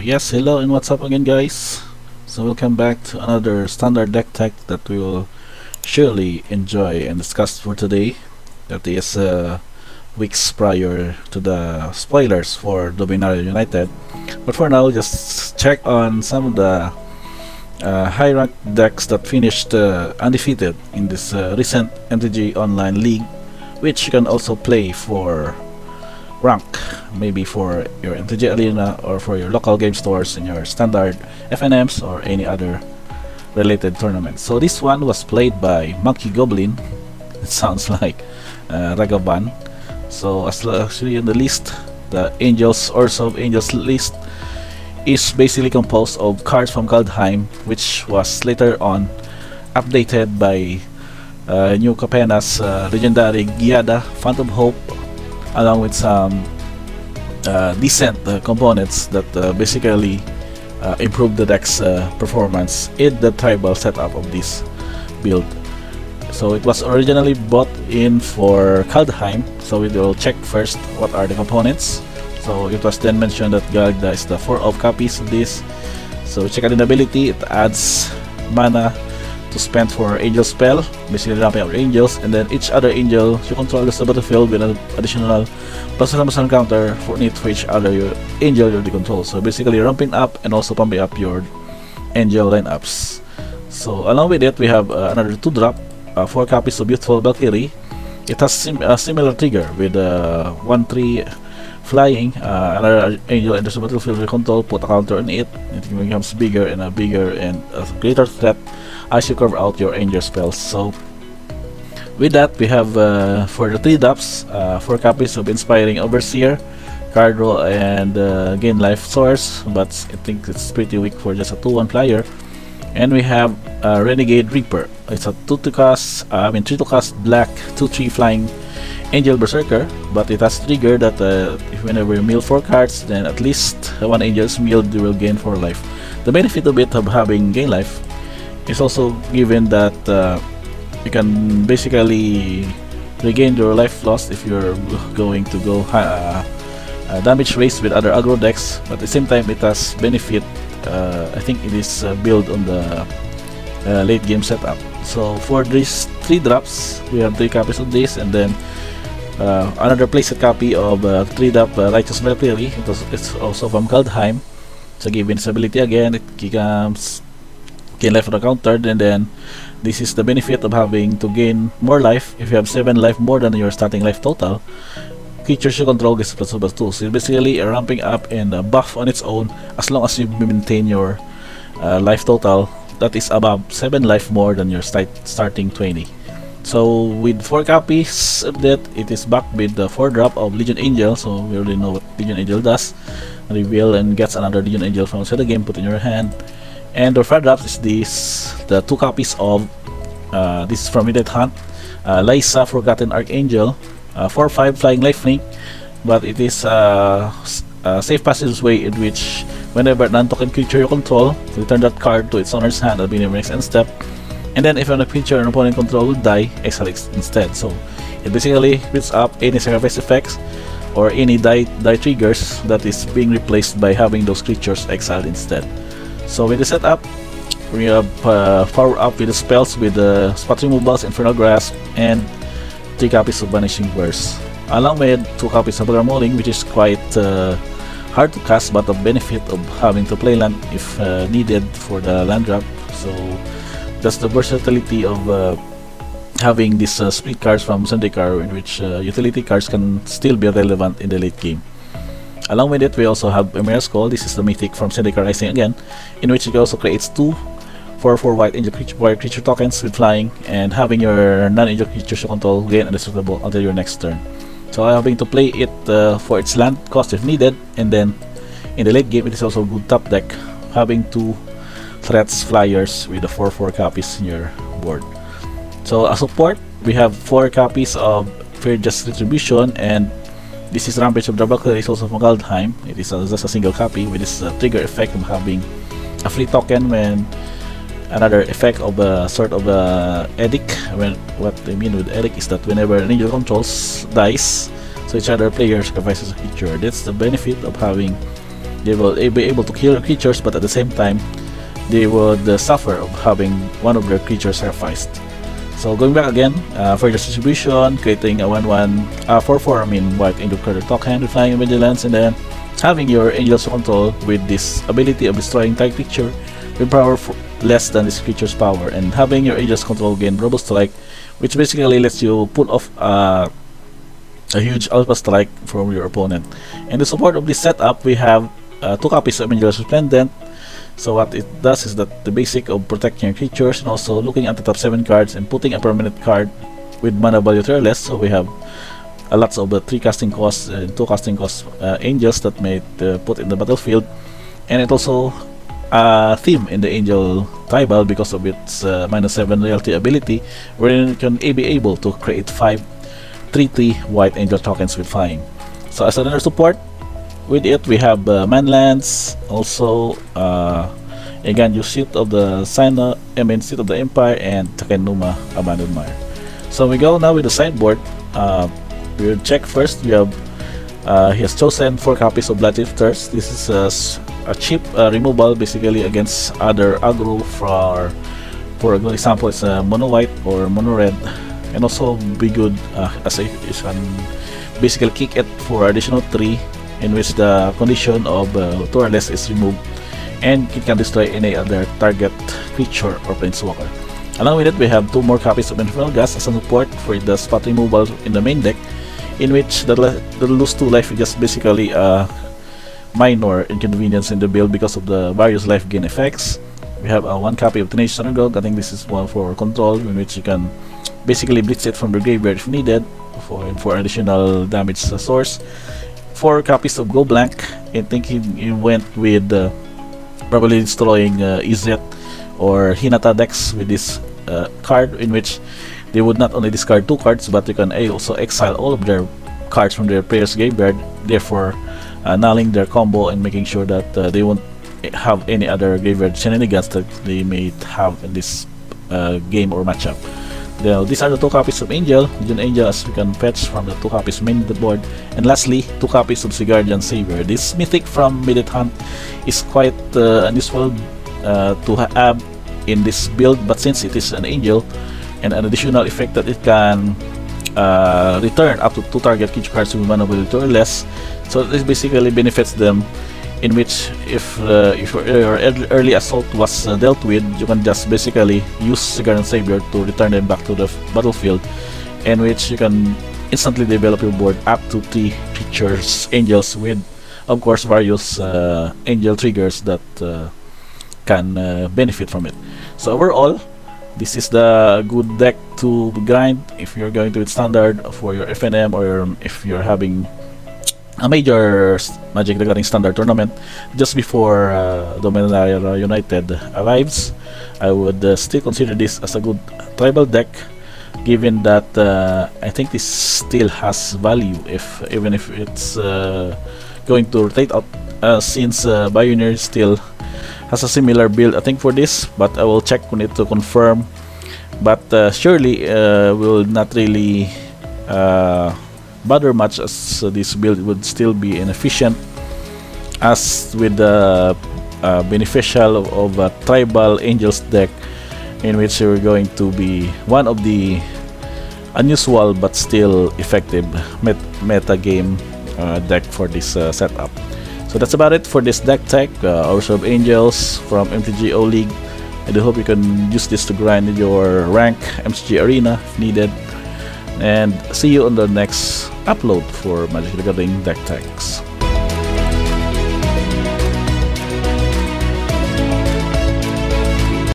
Yes, hello and what's up again, guys. So welcome back to another standard deck tech that we will surely enjoy and discuss for today. That is weeks prior to the spoilers for Dominaria United. But for now, just check on some of the high rank decks that finished undefeated in this recent MTG Online League, which you can also play for rank, maybe for your MTG Arena or for your local game stores in your standard FNMs or any other related tournaments. So this one was played by Monkey Goblin. It sounds like Ragavan. So as actually in the list, the Orzhov Angels list is basically composed of cards from Kaldheim, which was later on updated by New Capena's legendary Giada, Phantom Hope, along with some decent components that basically improve the deck's performance in the tribal setup of this build. So it was originally bought in for Kaldheim, so we will check first what are the components. So it was then mentioned that Galda is the 4 of copies of this. So check out the ability, it adds mana to spend for angel spell, basically ramping up your angels, and then each other angel you control is the battlefield with an additional +1 counter for each other your angel you control. So basically ramping up and also pumping up your angel lineups. So along with it, we have another 2-drop, 4 copies of Beautiful Valkyrie. It has a similar trigger with 1/3 flying, another angel enters the battlefield you control, put a counter on it, it becomes bigger and a greater threat as you cover out your angel spells. So with that, we have for the 3-drops, 4 copies of Inspiring Overseer, card draw, and gain life source, but I think it's pretty weak for just a 2/1 flyer. And we have Renegade Reaper. It's a 3 to cast black 2/3 flying Angel Berserker, but it has trigger that if whenever you mill 4 cards, then at least 1 angel is milled, you will gain 4 life. The benefit of it of having gain life is also given that you can basically regain your life lost if you're going to go damage race with other aggro decks, but at the same time it has benefit. I think it is built on the late game setup. So for these 3 drops, we have 3 copies of this, and then another playset copy of 3-drop Righteous Valkyrie. It's also from Kaldheim. So given its ability again, it becomes gain life on the counter, and then this is the benefit of having to gain more life. If you have 7 life more than your starting life total, creatures you control gets +2/+2. So basically a ramping up and a buff on its own as long as you maintain your life total that is above 7 life more than your starting 20. So with 4 copies of that, it is backed with the 4-drop of Legion Angel. So we already know what Legion Angel does. Reveal and gets another Legion Angel from outside the game, put in your hand. And the 5-drops is the 2 copies of this is from Midnight Hunt, Lysa, Forgotten Archangel, 4/5 flying lifelink, but it is a safe passageway in which whenever non-token creature you control, return that card to its owner's hand at the next end step, and then if a creature an opponent control will die, exile it instead. So it basically builds up any sacrifice effects or any die triggers that is being replaced by having those creatures exiled instead. So with the setup, we have power up with the spells with the spot removals, Infernal Grasp, and 3 copies of Vanishing Verse, along with 2 copies of Grammoling, which is quite hard to cast, but the benefit of having to play land if needed for the land drop. So that's the versatility of having these split cards from Zendikar, in which utility cards can still be relevant in the late game. Along with it, we also have Emira's Call. This is the mythic from Zendikar Rising again, in which it also creates 2 4/4 white angel creature tokens with flying, and having your non-angel creatures you control gain indestructible until your next turn. So having to play it for its land cost if needed, and then in the late game it is also a good top deck, having 2 threats flyers with the 4/4 copies in your board. So as support, we have 4 copies of Fair Just Retribution, and this is Rampage of the Valkyrie, is also from Kaldheim. It is just a single copy with this trigger effect of having a free token when another effect of a sort of a edict. What I mean with edict is that whenever an angel controls dies, so each other player sacrifices a creature. That's the benefit of having They will be able to kill creatures, but at the same time, they would suffer of having one of their creatures sacrificed. So going back again, for your distribution, creating a 1/1 4/4 white angel creature token with flying and vigilance, and then having your angels control with this ability of destroying target creature with power less than this creature's power, and having your angels control gain robust strike, which basically lets you pull off a huge alpha strike from your opponent. In the support of this setup, we have 2 copies of Angels Resplendent. So what it does is that the basic of protecting your creatures, and also looking at the top 7 cards and putting a permanent card with mana value 3 or less. So we have lots of 3 casting costs and 2 casting costs angels that may put in the battlefield, and it also theme in the angel tribal because of its -7 loyalty ability, wherein you can be able to create 5 3/3 white angel tokens with flying. So as another support with it, we have manlands, also again your Seat of the Seat of the Empire, and Takenuma Abandoned Mire. So we go now with the sideboard. We'll check first. We have he has chosen 4 copies of Blood Shifters. This is a cheap removal basically against other aggro. For a good example, it's a mono white or mono red, and also be good as you can basically kick it for additional 3, in which the condition of 2 or less is removed, and it can destroy any other target creature or planeswalker. Along with it, we have 2 more copies of Infernal Gas as a support for the spot removal in the main deck, in which the lose 2 life is just basically a minor inconvenience in the build because of the various life gain effects. We have 1 copy of Tenacious Underdog. I think this is one for control, in which you can basically blitz it from the graveyard if needed for additional damage source. 4 copies of Go Blank. I think he went with probably destroying Izet or Hinata decks with this card, in which they would not only discard 2 cards, but you can also exile all of their cards from their player's graveyard, therefore nulling their combo and making sure that they won't have any other graveyard shenanigans that they may have in this game or matchup. Now, these are the 2 copies of Angel, Legion Angel, as we can fetch from the 2 copies main the board. And lastly, 2 copies of Guardian Savior. This mythic from Midget Hunt is quite unusual to have in this build, but since it is an Angel, and an additional effect that it can return up to 2 target creature cards with mana value 2 or less, so this basically benefits them, in which if your early assault was dealt with, you can just basically use Guardian Savior to return them back to the battlefield, in which you can instantly develop your board up to 3 creatures, angels, with of course various angel triggers that can benefit from it. So overall, this is the good deck to grind if you're going to with standard for your FNM, or if you're having a major Magic the Gathering standard tournament just before Dominaria United arrives. I would still consider this as a good tribal deck, given that I think this still has value even if it's going to rotate out, since Pioneer still has a similar build I think for this, but I will check on it to confirm. But surely will not really bother much, as this build would still be inefficient, as with the beneficial of a tribal angels deck, in which you're going to be one of the unusual but still effective meta game deck for this setup. So that's about it for this deck tech, Orzhov Angels from MTG O League. I do hope you can use this to grind your rank MTG Arena if needed. And see you on the next upload for Magic the Gathering deck techs.